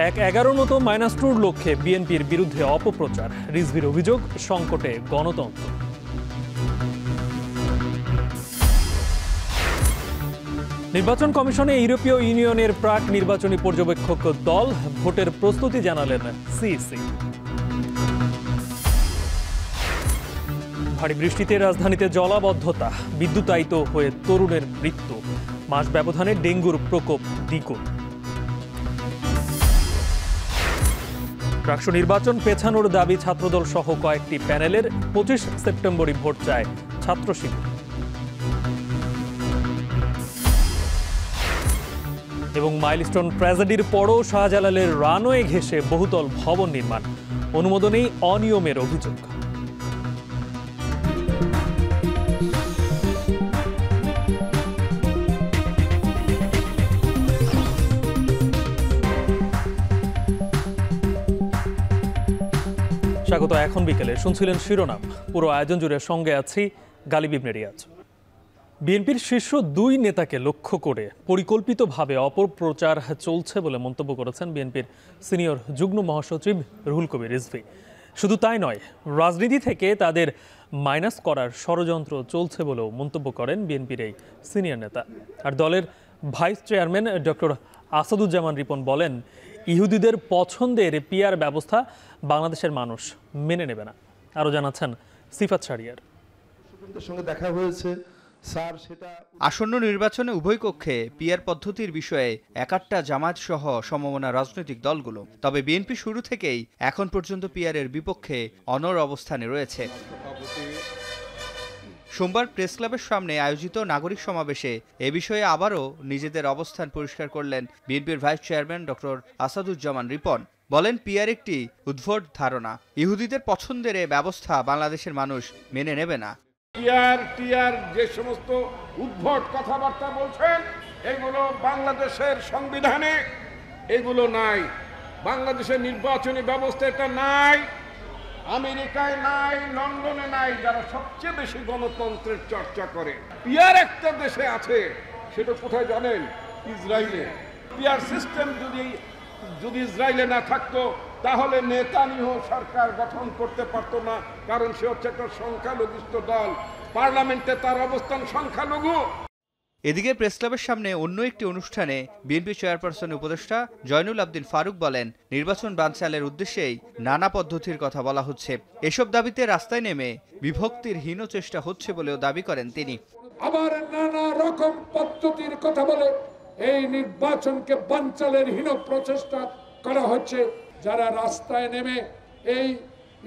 এক 11 মতো -2 লক্ষ্যে বিএনপির বিরুদ্ধে অপপ্রচার, রিজভির অভিযোগ সংকটে গণতন্ত্র। নির্বাচন কমিশনে ইউরোপীয় ইউনিয়নের প্রাক নির্বাচনী পর্যবেক্ষক দল ভোটের প্রস্তুতি জানালেন সিইসি। ভারী বৃষ্টিতে রাজধানীতে জলাবদ্ধতা, বিদ্যুতায়িত হয়ে তরুণের মৃত্যু, মাস ব্যবধানে ডেঙ্গুর প্রকোপ দ্বিগুণ। ডাকসু নির্বাচন পেছানোর দাবি ছাত্রদল সহ কয়েকটি প্যানেলের, 25 সেপ্টেম্বরই ভোট চায় ছাত্র শিবির। এবং মাইলস্টোন ট্র্যাজেডির পরও শাহজালালের রানওয়ে ঘেঁষে বহুতল ভবন নির্মাণ, অনুমোদনেই অনিয়মের অভিযোগ। স্বাগত। এখন বিকেলে শুনছিলেন শিরোনাম, পুরো আয়োজন জুড়ে সঙ্গে আছি গালিব ইবনে রিয়াজ। বিএনপির শীর্ষ 2 নেতাকে লক্ষ্য করে পরিকল্পিতভাবে অপপ্রচার চলছে বলে মন্তব্য করেছেন বিএনপির সিনিয়র যুগ্ম মহাসচিব রুহুল কবির রিজভী। শুধু তাই নয়, রাজনীতি থেকে তাদের মাইনাস করার ষড়যন্ত্র চলছে বলেও মন্তব্য করেন বিএনপির এই সিনিয়র নেতা। আর দলের vice chairman doctor Asaduzzaman Ripon বলেন, ইহুদিদের পছন্দের পিআর ব্যবস্থা বাংলাদেশের মানুষ মেনে নেবে না। আরও জানাচ্ছেন সিফাত শাহরিয়ার। সঙ্গে দেখা হয়েছে আসন্ন নির্বাচনে উভয় কক্ষে পিআর পদ্ধতির বিষয়ে একাট্টা জামায়াত সহ সমমনা রাজনৈতিক দলগুলো। তবে বিএনপি শুরু থেকেই এখন পর্যন্ত পিআরের বিপক্ষে অনড় অবস্থানে রয়েছে। সোমবার প্রেস ক্লাবের সামনে আয়োজিত নাগরিক সমাবেশে এ বিষয়ে আবারও নিজেদের অবস্থান পরিষ্কার করলেন বিএনপির vice chairman doctor Asaduzzaman Ripon. বলেন, পিআর একটি উদ্ভট ধারণা, ইহুদিদের পছন্দের এ ব্যবস্থা বাংলাদেশের মানুষ মেনে নেবে না। টিআর যে সমস্ত উদ্ভট কথাবার্তা বলছেন, এগুলো বাংলাদেশের সংবিধানে এগুলো নাই, বাংলাদেশের নির্বাচনী ব্যবস্থা এটা নাই, আমেরিকায় নাই, লন্ডনে নাই, যারা সবচেয়ে বেশি গণতন্ত্রের চর্চা করে। পিআর একটা দেশে আছে, সেটা কোথায় জানেন? ইসরায়েলে। পিআর সিস্টেম যদি ইসরায়েলে না থাকতো তাহলে নেতানিয়াহু সরকার গঠন করতে পারতো না, কারণ সে হচ্ছে একটা সংখ্যালঘুষ্ঠ দল, পার্লামেন্টে তার অবস্থান সংখ্যালঘু। এদিকে প্রেস ক্লাবের সামনে অন্য একটি অনুষ্ঠানে বিএনপি চেয়ারপারসন উপদেষ্টা জয়নুল আবদিন ফারুক বলেন, নির্বাচন বানচালের উদ্দেশ্যেই নানা পদ্ধতির কথা বলা হচ্ছে। এসব দাবিতে রাস্তায় নেমে বিভক্তির হীন চেষ্টা হচ্ছে বলেও দাবি করেন তিনি। আবার নানা রকম পদ্ধতির কথা বলে এই নির্বাচনকে বানচালের হীন প্রচেষ্টা করা হচ্ছে। যারা রাস্তায় নেমে এই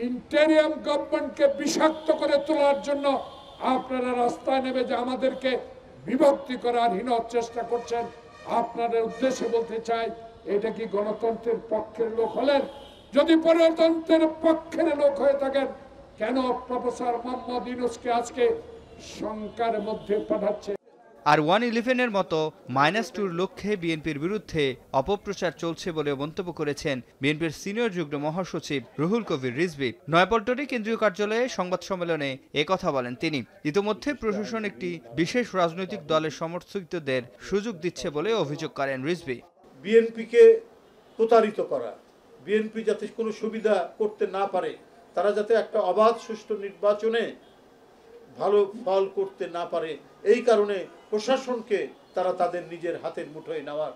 ইন্টেরিয়াম গভর্নমেন্টকে বিষাক্ত করে তোলার জন্য আপনারা রাস্তায় নেমে যে আমাদেরকে বিভক্তি করার হীন চেষ্টা করছেন, আপনাদের উদ্দেশ্যে বলতে চাই, এটা কি গণতন্ত্রের পক্ষের লোক হলেন? যদি গণতন্ত্রের পক্ষের লোক হয়ে থাকেন, কেন প্রফেসর মোহাম্মদ ইউনূসকে আজকে শঙ্কার মধ্যে পাঠাচ্ছে? আর 111-এর মতো -2 লক্ষ্যে বিএনপির বিরুদ্ধে অপপ্রচার চলছে বলে মন্তব্য করেছেন বিএনপির সিনিয়র যুগ্ম মহাসচিব রুহুল কবির রিজভী। নয়াপল্টনে কেন্দ্রীয় কার্যালয়ে সংবাদ সম্মেলনে একথা বলেন তিনি। ইতিমধ্যে প্রশাসন একটি বিশেষ রাজনৈতিক দলের সমর্থকদের সুযোগ দিচ্ছে বলে অভিযোগ করেন রিজভী। বিএনপিকে প্রতারিত করা, বিএনপি যাতে কোনো সুবিধা করতে না পারে, তারা যাতে একটা অবাধ সুষ্ঠু নির্বাচনে ভালো ফল করতে না পারে, এই কারণে প্রশাসনকে তারা তাদের নিজের হাতের মুঠোয় নেওয়ার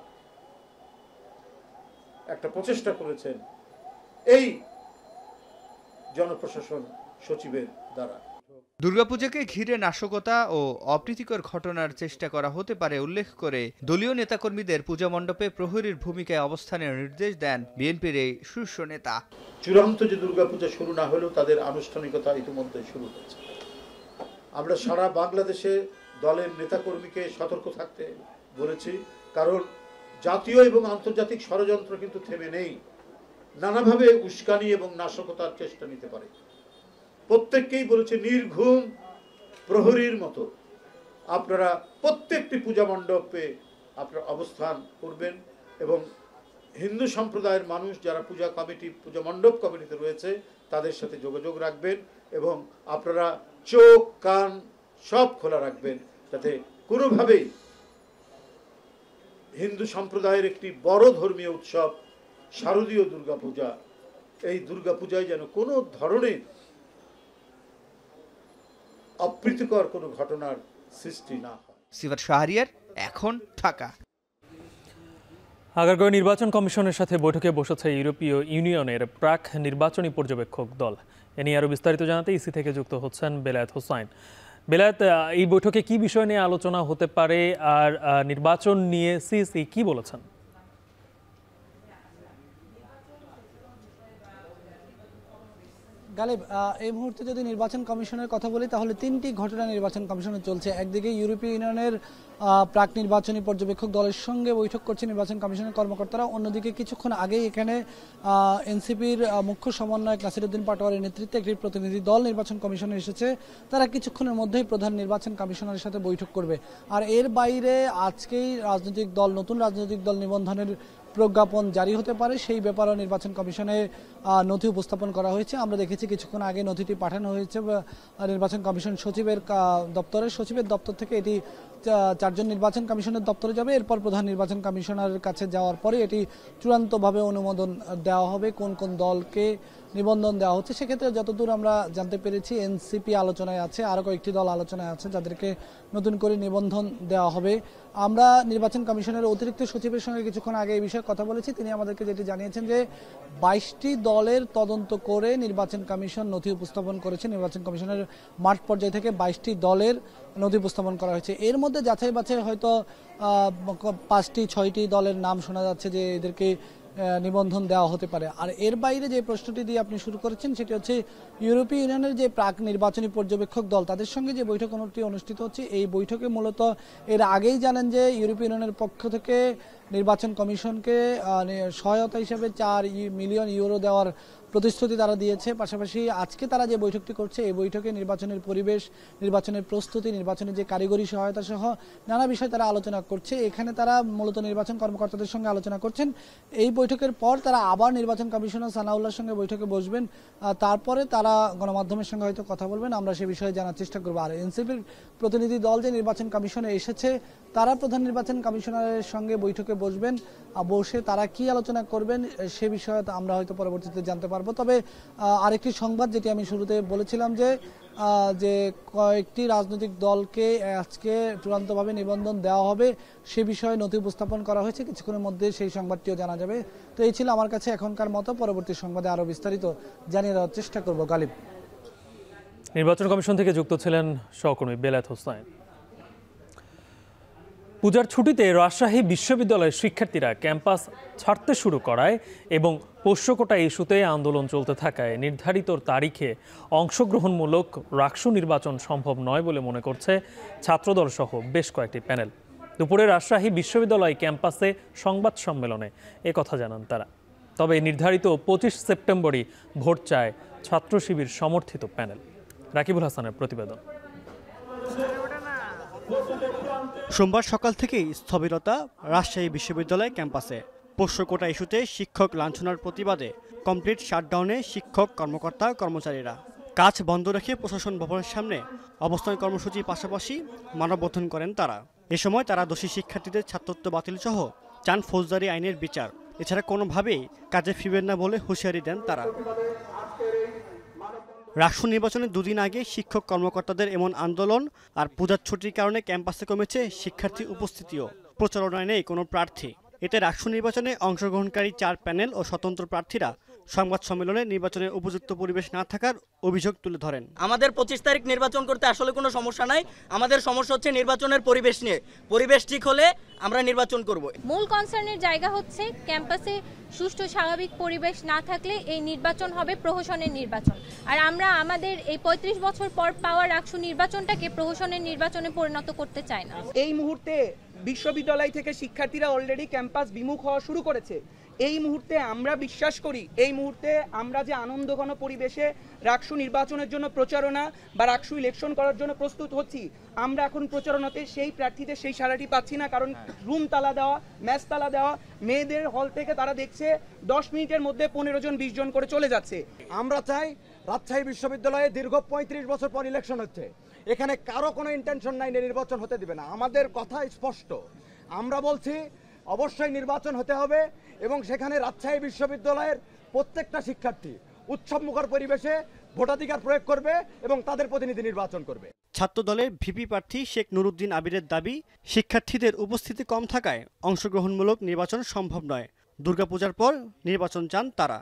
একটা প্রচেষ্টা করেছেন এই জনপ্রশাসন সচিবের দ্বারা। দুর্গাপূজাকে ঘিরে নাশকতা ও অপ্রীতিকর ঘটনার চেষ্টা করা হতে পারে উল্লেখ করে দলীয় নেতাকর্মীদের পূজা মণ্ডপে প্রহরীর ভূমিকায় অবস্থানের নির্দেশ দেন বিএনপির এই শীর্ষ নেতা। চূড়ান্ত যে দুর্গাপূজা শুরু না হলেও তাদের আনুষ্ঠানিকতা ইতিমধ্যে শুরু হয়েছে। আমরা সারা বাংলাদেশে দলের নেতাকর্মীকে সতর্ক থাকতে বলেছি, কারণ জাতীয় এবং আন্তর্জাতিক ষড়যন্ত্র কিন্তু থেমে নেই, নানাভাবে উস্কানি এবং নাশকতার চেষ্টা নিতে পারে। প্রত্যেককেই বলেছে, নির্ঘুম প্রহরীর মতো আপনারা প্রত্যেকটি পূজা মণ্ডপে আপনারা অবস্থান করবেন এবং হিন্দু সম্প্রদায়ের মানুষ যারা পূজা মণ্ডপ কমিটিতে রয়েছে তাদের সাথে যোগাযোগ রাখবেন এবং আপনারা চোখ কান সব খোলা রাখবেন, যাতে কোনোভাবেই হিন্দু সম্প্রদায়ের একটি বড় ধর্মীয় উৎসব শারদীয় দুর্গাপূজা, এই দুর্গাপূজায় যেন কোনো ধরনের অপ্রীতিকর কোনো ঘটনার সৃষ্টি না হয়। সিফাত শাহরিয়ার, এখন ঢাকা। আগারগাঁও নির্বাচন কমিশনের সাথে বৈঠকে বসেছে ইউরোপীয় ইউনিয়নের প্রাক নির্বাচনী পর্যবেক্ষক দল। এ নিয়ে আরও বিস্তারিত জানাতে ইসি থেকে যুক্ত হচ্ছেন বেলায়েত হোসাইন। বেলায়েত, এই বৈঠকে কি বিষয় নিয়ে আলোচনা হতে পারে আর নির্বাচন নিয়ে সিইসি কি বলেছেন? গালিব, এই মুহূর্তে যদি নির্বাচন কমিশনের কথা বলি তাহলে তিনটি ঘটনা নির্বাচন কমিশনে চলছে। একদিকে ইউরোপীয় ইউনিয়নের প্রাক নির্বাচনী পর্যবেক্ষক দলের সঙ্গে বৈঠক করছে নির্বাচন কমিশনের কর্মকর্তারা। অন্যদিকে কিছুক্ষণ আগেই এখানে এনসিপির মুখ্য সমন্বয়ক নাসিরউদ্দিন পাটোয়ারির নেতৃত্বে একটি প্রতিনিধি দল নির্বাচন কমিশনে এসেছে। তারা কিছুক্ষণের মধ্যেই প্রধান নির্বাচন কমিশনারের সাথে বৈঠক করবে। আর এর বাইরে আজকেই নতুন রাজনৈতিক দল নিবন্ধনের প্রজ্ঞাপন জারি হতে পারে, সেই ব্যাপারেও নির্বাচন কমিশনে নথি উপস্থাপন করা হয়েছে। আমরা দেখেছি কিছুক্ষণ আগে নথিটি পাঠানো হয়েছে নির্বাচন কমিশন সচিবের দপ্তর থেকে। এটি 4 জন নির্বাচন কমিশনের দপ্তরে যাবে। এরপর প্রধান নির্বাচন কমিশনারের কাছে যাওয়ার পরে এটি চূড়ান্তভাবে অনুমোদন দেওয়া হবে কোন কোন দলকে নিবন্ধন দেওয়া হচ্ছে। সেক্ষেত্রে যতদূর আমরা জানতে পেরেছি এনসিপি আলোচনায় আছে, আরও কয়েকটি দল আলোচনায় আছে যাদেরকে নতুন করে নিবন্ধন দেওয়া হবে। আমরা নির্বাচন কমিশনের অতিরিক্ত সচিবের সঙ্গে কিছুক্ষণ আগে এই বিষয়ে কথা বলেছি। তিনি আমাদেরকে যেটি জানিয়েছেন যে 22টি দলের তদন্ত করে নির্বাচন কমিশন নথি উপস্থাপন করেছে। নির্বাচন কমিশনের মাঠ পর্যায় থেকে 22টি দলের নথি উপস্থাপন করা হয়েছে। এর মধ্যে যাচাই বাছাই হয়তো 5-6টি দলের নাম শোনা যাচ্ছে যে এদেরকে নিবন্ধন দেওয়া হতে পারে। আর এর বাইরে যে প্রশ্নটি দিয়ে আপনি শুরু করেছেন সেটি হচ্ছে ইউরোপীয় ইউনিয়নের যে প্রাক নির্বাচনী পর্যবেক্ষক দল তাদের সঙ্গে যে বৈঠকটি অনুষ্ঠিত হচ্ছে, এই বৈঠকে মূলত এর আগেই জানেন যে ইউরোপীয় ইউনিয়নের পক্ষ থেকে নির্বাচন কমিশনকে সহায়তা হিসেবে 4 মিলিয়ন ইউরো দেওয়ার প্রতিশ্রুতি তারা দিয়েছে। পাশাপাশি আজকে তারা যে বৈঠকটি করছে এই বৈঠকে নির্বাচনের পরিবেশ, নির্বাচনের প্রস্তুতি, নির্বাচনের যে কারিগরি সহায়তা সহ নানা বিষয় তারা আলোচনা করছে। এখানে তারা মূলত নির্বাচন কর্মকর্তাদের সঙ্গে আলোচনা করছেন। এই বৈঠকের পর তারা আবার নির্বাচন কমিশনার সানাউল্লাহর সঙ্গে বৈঠকে বসবেন। তারপরে তারা গণমাধ্যমের সঙ্গে হয়তো কথা বলবেন, আমরা সে বিষয়ে জানার চেষ্টা করবো। আর এনসিপির প্রতিনিধি দল যে নির্বাচন কমিশনে এসেছে তারা প্রধান নির্বাচন কমিশনারের সঙ্গে বৈঠকে বসবেন। বসে তারা কি আলোচনা করবেন সে বিষয়ে আমরা হয়তো পরবর্তীতে জানতে পারবো। তবে আরেকটি সংবাদ যেটি আমি শুরুতে বলেছিলাম যে কয়েকটি রাজনৈতিক দলকে আজকে চূড়ান্তভাবে নিবন্ধন দেওয়া হবে সে বিষয়ে নথি উপস্থাপন করা হয়েছে। কিছুক্ষণের মধ্যে সেই সংবাদটিও জানা যাবে। তো এই ছিল আমার কাছে এখনকার মতো। পরবর্তী সংবাদে আরও বিস্তারিত জানিয়ে দেওয়ার চেষ্টা করব। গালিব, নির্বাচন কমিশন থেকে যুক্ত ছিলেন সহকর্মী বেলায়েত হোসাইন। পূজার ছুটিতে রাজশাহী বিশ্ববিদ্যালয়ের শিক্ষার্থীরা ক্যাম্পাস ছাড়তে শুরু করায় এবং পোষ্যকোটা ইস্যুতে আন্দোলন চলতে থাকায় নির্ধারিত তারিখে অংশগ্রহণমূলক রাকসু নির্বাচন সম্ভব নয় বলে মনে করছে ছাত্রদল সহ বেশ কয়েকটি প্যানেল। দুপুরে রাজশাহী বিশ্ববিদ্যালয় ক্যাম্পাসে সংবাদ সম্মেলনে একথা জানান তারা। তবে নির্ধারিত 25 সেপ্টেম্বরই ভোট চায় ছাত্র শিবির সমর্থিত প্যানেল। রাকিবুল হাসানের প্রতিবেদন। সোমবার সকাল থেকেই স্থবিরতা রাজশাহী বিশ্ববিদ্যালয় ক্যাম্পাসে। পোষ্যকোটা ইস্যুতে শিক্ষক লাঞ্ছনার প্রতিবাদে কমপ্লিট শাটডাউনে শিক্ষক কর্মকর্তা কর্মচারীরা কাজ বন্ধ রেখে প্রশাসন ভবনের সামনে অবস্থান কর্মসূচির পাশাপাশি মানববন্ধন করেন তারা। এ সময় তারা দোষী শিক্ষার্থীদের ছাত্রত্ব বাতিল সহ চান ফৌজদারি আইনের বিচার। এছাড়া কোনোভাবেই কাজে ফিরবেন না বলে হুঁশিয়ারি দেন তারা। রাষ্ট্র নির্বাচনের 2 দিন আগে শিক্ষক কর্মকর্তাদের এমন আন্দোলন আর পূজার ছুটির কারণে ক্যাম্পাসে কমেছে শিক্ষার্থী উপস্থিতিও। প্রচারণায় নেই কোনো প্রার্থী। এতে রাষ্ট্র নির্বাচনে অংশগ্রহণকারী 4 প্যানেল ও স্বতন্ত্র প্রার্থীরা সংবাদ সম্মেলনে নির্বাচনের উপযুক্ত পরিবেশ না থাকার অভিযোগ তুলে ধরেন। আমাদের 25 তারিখ নির্বাচন করতে আসলে কোনো সমস্যা নাই। আমাদের সমস্যা হচ্ছে নির্বাচনের পরিবেশ নিয়ে। পরিবেশ ঠিক হলে আমরা নির্বাচন করব। মূল কনসার্নের জায়গা হচ্ছে ক্যাম্পাসে সুষ্ঠু স্বাভাবিক পরিবেশ না থাকলে এই নির্বাচন হবে প্রহসনের নির্বাচন। আর আমরা আমাদের এই 35 বছর পর পাওয়া রাকসু নির্বাচনটাকে প্রহসনের নির্বাচনে পরিণত করতে চাই না। এই মুহূর্তে বিশ্ববিদ্যালয় থেকে শিক্ষার্থীরা অলরেডি ক্যাম্পাস বিমুখ হওয়া শুরু করেছে। এই মুহূর্তে আমরা বিশ্বাস করি এই মুহূর্তে আমরা যে আনন্দঘন পরিবেশে রাকসু নির্বাচনের জন্য প্রচারণা বা রাকসু ইলেকশন করার জন্য প্রস্তুত হচ্ছি, আমরা এখন প্রচারণাতে সেই প্রার্থীদের সেই সাড়াটি পাচ্ছি না। কারণ রুম তালা দেওয়া, ম্যাচ তালা দেওয়া, মেয়েদের হল থেকে তারা দেখছে 10 মিনিটের মধ্যে 15 জন 20 জন করে চলে যাচ্ছে। আমরা চাই রাজশাহী বিশ্ববিদ্যালয়ে দীর্ঘ 35 বছর পর ইলেকশন হচ্ছে, এখানে কারো কোনো ইন্টেনশন নাই নির্বাচন হতে দিবে না। আমাদের কথা স্পষ্ট, আমরা বলছি অবশ্যই নির্বাচন হতে হবে এবং সেখানে রাজশাহী বিশ্ববিদ্যালয়ের প্রত্যেকটা শিক্ষার্থী উৎসবমুখর পরিবেশে ভোটাধিকার প্রয়োগ করবে এবং তাদের প্রতিনিধি নির্বাচন করবে। ছাত্রদলের ভিপি প্রার্থী শেখ নুরুদ্দিন আবিরের দাবি, শিক্ষার্থীদের উপস্থিতি কম থাকায় অংশগ্রহণমূলক নির্বাচন সম্ভব নয়। দুর্গাপূজার পর নির্বাচন চান তারা।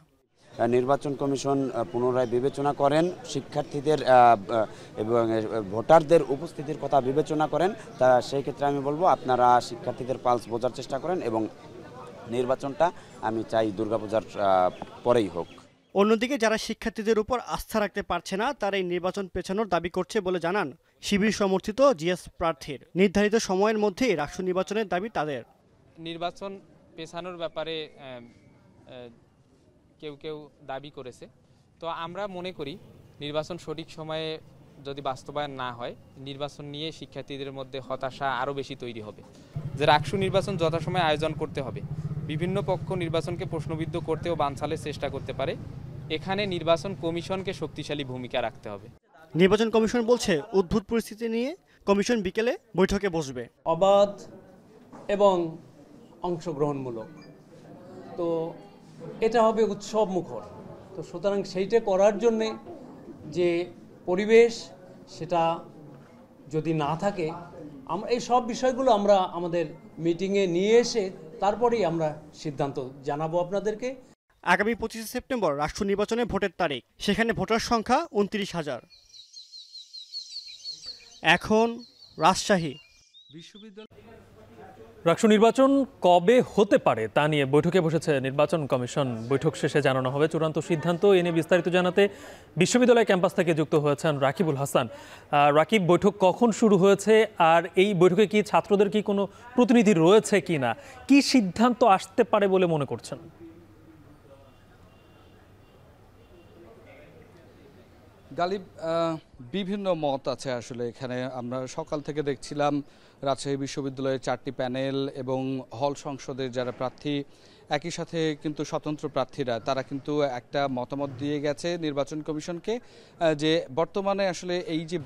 নির্বাচন কমিশন পুনরায় বিবেচনা করেন, শিক্ষার্থীদের এবং ভোটারদের উপস্থিতির কথা বিবেচনা করেন। তা সেই ক্ষেত্রে আমি বলবো আপনারা শিক্ষার্থীদের পালস বোঝার চেষ্টা করেন এবং নির্বাচনটা আমি চাই দুর্গাপূজার পরেই হোক। অন্যদিকে যারা শিক্ষার্থীদের উপর আস্থা রাখতে পারছে না, তারা এই নির্বাচন পেছানোর দাবি করছে বলে জানান শিবির সমর্থিত জিএস প্রার্থীর। নির্ধারিত সময়ের মধ্যে রাষ্ট্র নির্বাচনের দাবি তাদের। নির্বাচন পেছানোর ব্যাপারে কেউ কেউ দাবি করেছে, তো আমরা মনে করি নির্বাচন সঠিক সময়ে যদি বাস্তবায়ন না হয়, নির্বাচন নিয়ে শিক্ষার্থীদের মধ্যে হতাশা আরও বেশি তৈরি হবে। যে রাষ্ট্র নির্বাচন যথাসময়ে আয়োজন করতে হবে, বিভিন্ন পক্ষ নির্বাচনকে প্রশ্নবিদ্ধ করতে ও বানচালের চেষ্টা করতে পারে, এখানে নির্বাচন কমিশনকে শক্তিশালী ভূমিকা রাখতে হবে। নির্বাচন কমিশন বলছে উদ্ভূত পরিস্থিতি নিয়ে কমিশন বিকেলে বৈঠকে বসবে। অবাধ এবং অংশগ্রহণমূলক, তো এটা হবে উৎসব মুখর। তো সুতরাং সেইটা করার জন্যে যে পরিবেশ, সেটা যদি না থাকে, আমরা এই সব বিষয়গুলো আমরা আমাদের মিটিংয়ে নিয়ে এসে তারপরেই আমরা সিদ্ধান্ত জানাবো আপনাদেরকে। আগামী 25 সেপ্টেম্বর রাষ্ট্র নির্বাচনে ভোটের তারিখ, সেখানে ভোটার সংখ্যা 29,000। এখন রাজশাহী রাষ্ট্র নির্বাচন কবে হতে পারে তা নিয়ে বৈঠকে বসেছে নির্বাচন কমিশন। বৈঠক শেষে জানানো হবে চূড়ান্ত সিদ্ধান্ত। এ নিয়ে বিস্তারিত জানাতে বিশ্ববিদ্যালয় ক্যাম্পাস থেকে যুক্ত হয়েছেন রাকিবুল হাসান। রাকিব, বৈঠক কখন শুরু হয়েছে আর এই বৈঠকে কি ছাত্রদের কি কোনো প্রতিনিধি রয়েছে কিনা, কি সিদ্ধান্ত আসতে পারে বলে মনে করছেন? গালিব, বিভিন্ন মত আছে আসলে এখানে। আমরা সকাল থেকে দেখছিলাম রাজশাহী বিশ্ববিদ্যালয়ের 4টি প্যানেল এবং হল সংসদের যারা প্রার্থী, একই সাথে কিন্তু স্বতন্ত্র প্রার্থীরা, তারা কিন্তু একটা মতামত দিয়ে গেছে নির্বাচন কমিশনকে যে বর্তমানে আসলে এই যে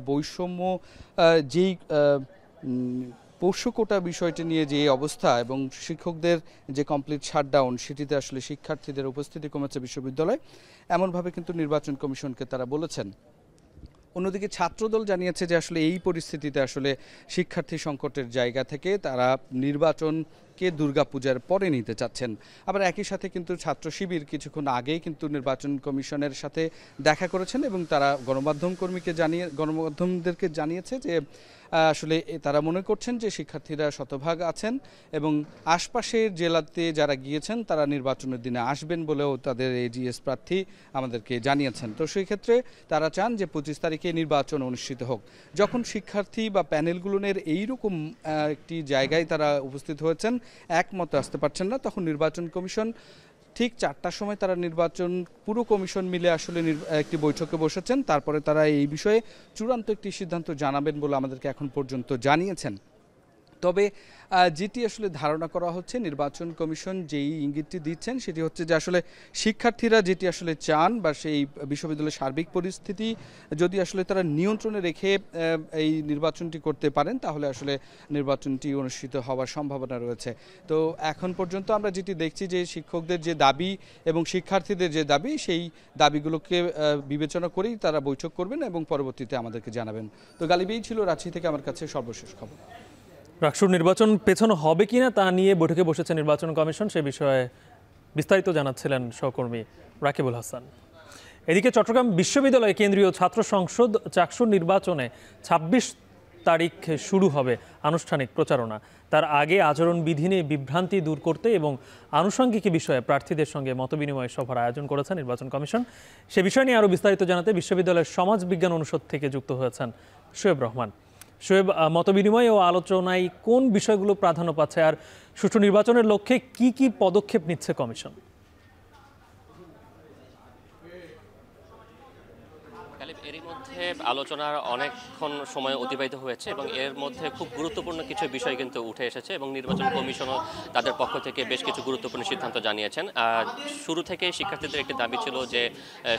বৈষম্য, যেই পোষ্য কোটা বিষয়টি নিয়ে যে অবস্থা এবং শিক্ষকদের যে কমপ্লিট শাটডাউন, সেটিতে আসলে শিক্ষার্থীদের উপস্থিতি কমেছে বিশ্ববিদ্যালয়ে, এমনভাবে কিন্তু নির্বাচন কমিশনকে তারা বলেছেন। অন্যদিকে ছাত্রদল জানিয়েছে যে আসলে এই পরিস্থিতিতে আসলে শিক্ষার্থী সংকটের জায়গা থেকে তারা নির্বাচনকে দুর্গাপূজার পরে নিতে চাচ্ছেন। আবার একই সাথে কিন্তু ছাত্র শিবির কিছুক্ষণ আগেই কিন্তু নির্বাচন কমিশনের সাথে দেখা করেছেন এবং তারা গণমাধ্যমদেরকে জানিয়েছে যে আসলে তারা মনে করছেন যে শিক্ষার্থীরা শতভাগ আছেন এবং আশপাশের জেলাতে যারা গিয়েছেন তারা নির্বাচনের দিনে আসবেন বলেও তাদের এজিএস প্রার্থী আমাদেরকে জানিয়েছেন। তো সেই ক্ষেত্রে তারা চান যে 25 তারিখে নির্বাচন অনুষ্ঠিত হোক। যখন শিক্ষার্থী বা প্যানেলগুলোর এইরকম একটি জায়গায় তারা উপস্থিত হয়েছেন, একমত আসতে পারছেন না, তখন নির্বাচন কমিশন ঠিক 4টার সময় তারা নির্বাচন পুরো কমিশন মিলে আসলে একটি বৈঠকে বসেছেন। তারপরে তারা এই বিষয়ে চূড়ান্ত একটি সিদ্ধান্ত জানাবেন বলে আমাদেরকে এখন পর্যন্ত জানিয়েছেন। তবে যেটি আসলে ধারণা করা হচ্ছে, নির্বাচন কমিশন যেই ইঙ্গিতটি দিচ্ছেন সেটি হচ্ছে যে আসলে শিক্ষার্থীরা যেটি আসলে চান বা সেই বিশ্ববিদ্যালয়ের সার্বিক পরিস্থিতি যদি আসলে তারা নিয়ন্ত্রণে রেখে এই নির্বাচনটি করতে পারেন, তাহলে আসলে নির্বাচনটি অনুষ্ঠিত হওয়ার সম্ভাবনা রয়েছে। তো এখন পর্যন্ত আমরা যেটি দেখছি যে শিক্ষকদের যে দাবি এবং শিক্ষার্থীদের যে দাবি, সেই দাবিগুলোকে বিবেচনা করেই তারা বৈঠক করবেন এবং পরবর্তীতে আমাদেরকে জানাবেন। তো গালিবেই ছিল রাজশাহী থেকে আমার কাছে সর্বশেষ খবর। রাষ্ট্র নির্বাচন পেছানো হবে কিনা তা নিয়ে বৈঠকে বসেছে নির্বাচন কমিশন, সে বিষয়ে বিস্তারিত জানাচ্ছিলেন সহকর্মী রাকিবুল হাসান। এদিকে চট্টগ্রাম বিশ্ববিদ্যালয় কেন্দ্রীয় ছাত্র সংসদ চাকসু নির্বাচনে 26 তারিখ শুরু হবে আনুষ্ঠানিক প্রচারণা। তার আগে আচরণবিধি নিয়ে বিভ্রান্তি দূর করতে এবং আনুষঙ্গিক বিষয়ে প্রার্থীদের সঙ্গে মতবিনিময় সভার আয়োজন করেছে নির্বাচন কমিশন। সে বিষয় নিয়ে আরও বিস্তারিত জানাতে বিশ্ববিদ্যালয়ের সমাজ বিজ্ঞান অনুষদ থেকে যুক্ত হয়েছেন শোয়েব রহমান। শোয়েব, মতবিনিময় ও আলোচনায় কোন বিষয়গুলো প্রাধান্য পাচ্ছে আর সুষ্ঠু নির্বাচনের লক্ষ্যে কি কি পদক্ষেপ নিচ্ছে কমিশন? এরই মধ্যে আলোচনার অনেকক্ষণ সময় অতিবাহিত হয়েছে এবং এর মধ্যে খুব গুরুত্বপূর্ণ কিছু বিষয় কিন্তু উঠে এসেছে এবং নির্বাচন কমিশনও তাদের পক্ষ থেকে বেশ কিছু গুরুত্বপূর্ণ সিদ্ধান্ত জানিয়েছেন। শুরু থেকে শিক্ষার্থীদের একটি দাবি ছিল যে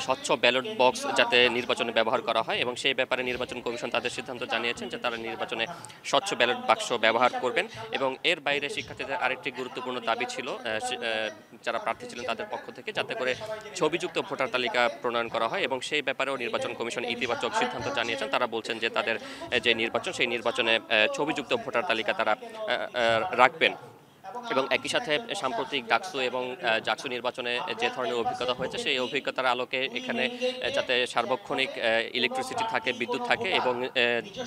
স্বচ্ছ ব্যালট বক্স যাতে নির্বাচনে ব্যবহার করা হয় এবং সেই ব্যাপারে নির্বাচন কমিশন তাদের সিদ্ধান্ত জানিয়েছেন যে তারা নির্বাচনে স্বচ্ছ ব্যালট বাক্স ব্যবহার করবেন। এবং এর বাইরে শিক্ষার্থীদের আরেকটি গুরুত্বপূর্ণ দাবি ছিল যারা প্রার্থী ছিলেন তাদের পক্ষ থেকে যাতে করে ছবিযুক্ত ভোটার তালিকা প্রণয়ন করা হয় এবং সেই ব্যাপারেও নির্বাচন কমিশন ইতিবাচক সিদ্ধান্ত জানিয়েছেন। তারা বলছেন যে তাদের যে নির্বাচন সেই নির্বাচনে ছবিযুক্ত ভোটার তালিকা তারা রাখবেন। এবং একই সাথে সাম্প্রতিক ডাকসু এবং জাকসু নির্বাচনে যে ধরনের অভিজ্ঞতা হয়েছে সেই অভিজ্ঞতার আলোকে এখানে যাতে সার্বক্ষণিক ইলেকট্রিসিটি থাকে, বিদ্যুৎ থাকে এবং